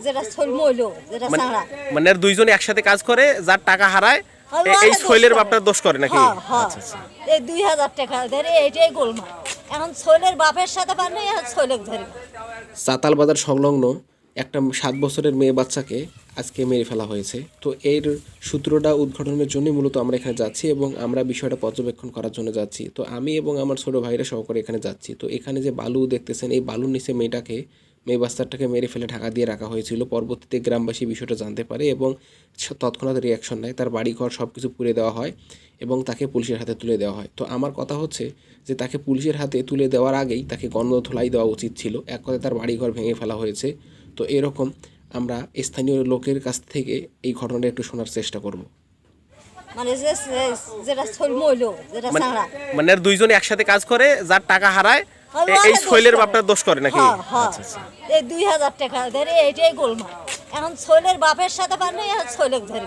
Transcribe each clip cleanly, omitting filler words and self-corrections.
যেটা ছল মইলো যেটা মানে সারা মানে আর দুইজনে একসাথে কাজ করে, যার টাকা হারায় এই শৈলের বাপটা দোষ করে নাকি? আচ্ছা আচ্ছা। এই 2000 টাকা ধরে এইটাই গোলমাল। এখন ছলের বাপের সাথে পারলে ছলেক ধরে চাতাল বাজার সংলগ্ন একটা 7 বছরের মেয়ে বাচ্চাকে আজকে মেরে ফেলা হয়েছে। তো এর সূত্রটা উদ্ঘাটনের জন্য মূলত আমরা এখানে যাচ্ছি এবং আমরা বিষয়টা পর্যবেক্ষণ করার জন্য যাচ্ছি। তো আমি এবং আমার ছোট ভাইরা সহকারে এখানে যাচ্ছি। তো এখানে যে বালু দেখতেছেন, এই বালুর নিচে মেয়ে বাচ্চাটাকে মেরে ফেলে ঢাকা দিয়ে রাখা হয়েছিল। পরবর্তীতে গ্রামবাসী বিষয়টা জানতে পারে এবং তৎক্ষণাৎ রিয়াকশন নেয়। তার বাড়িঘর সব কিছু পুড়ে দেওয়া হয় এবং তাকে পুলিশের হাতে তুলে দেওয়া হয়। তো আমার কথা হচ্ছে যে তাকে পুলিশের হাতে তুলে দেওয়ার আগেই তাকে গণধোলাই দেওয়া উচিত ছিল। এক কথায় তার বাড়িঘর ভেঙে ফেলা হয়েছে। তো এরকম আমরা স্থানীয় লোকের কাছ থেকে এই ঘটনাটা একটু শোনার চেষ্টা করব। মানে যেটা ছল মইলো যেটা সারা মানে আর দুইজনে একসাথে কাজ করে, যার টাকা হারায় এই শৈলের বাপটা দোষ করে নাকি? আচ্ছা আচ্ছা। এই 2000 টাকা ধরে এইটাই গোলমাল। এখন ছলের বাপের সাথে পারলে ছলেক ধরে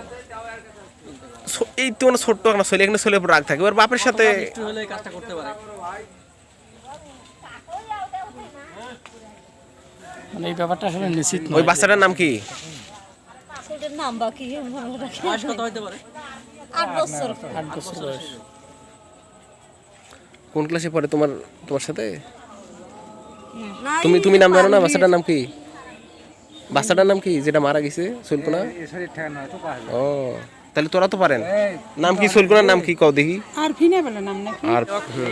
এই তো মানে ছোট্ট একটা ছেলে, এখানে ছেলের উপর রাগ থাকে, ওর বাপের সাথে হলে এই কাজটা করতে পারে। মানে এই ব্যাপারটা আসলে নিশ্চিত ওই বাচ্চাটার নাম কি? ছেলের নাম বা কি বয়স কত হতে পারে? 8 বছর 8 বছর বয়স। কোন ক্লাসে পড়ে তোমার সাথে? নাই, তুমি নাম জানো না? বাচ্চাটার নাম কি? বাচ্চাটার নাম কি যেটা মারা গেছে? সুলকুনা? ও তাহলে তোরা তো পারেন। নাম কি সুলকুনার নাম কি কও দেখি? আর ফিনে বলে নাম নাকি? আর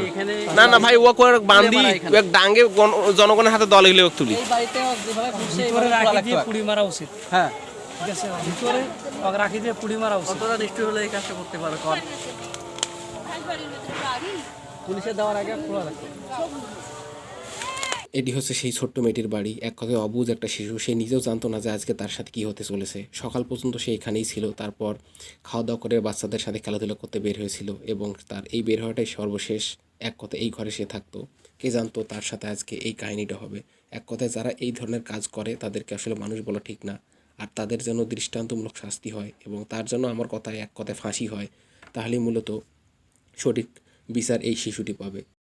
এখানে না ভাই, ও করে বান্দি এক ডাঙ্গে জনগণের হাতে দল গেলে তুলি। এই বাড়িতে যেভাবে ঘুরছে এইভাবে রাখি দিয়ে পুড়ি মারা উচিত। হ্যাঁ ঠিক আছে, ভিতরে রাখি দিয়ে পুড়ি মারা উচিত। কতটা নিষ্ঠুর হলে এই কাজটা করতে পারে? কর পুলিশে দেওয়ার আগে খোলা রাখো। এটি হচ্ছে সেই ছোট্ট মেয়েটির বাড়ি। এক কথায় অবুঝ একটা শিশু। সে নিজেও জানতো না যে আজকে তার সাথে কী হতে চলেছে। সকাল পর্যন্ত সে এখানেই ছিল। তারপর খাওয়া দাওয়া করে বাচ্চাদের সাথে খেলাধুলা করতে বের হয়েছিল এবং তার এই বের হওয়াটাই সর্বশেষ। এক কথায় এই ঘরে সে থাকতো। কে জানতো তার সাথে আজকে এই কাহিনীটা হবে। এক কথায় যারা এই ধরনের কাজ করে তাদেরকে আসলে মানুষ বলা ঠিক না। আর তাদের যেন দৃষ্টান্তমূলক শাস্তি হয় এবং তার জন্য আমার কথায় এক কথায় ফাঁসি হয়, তাহলেই মূলত সঠিক বিচার এই শিশুটি পাবে।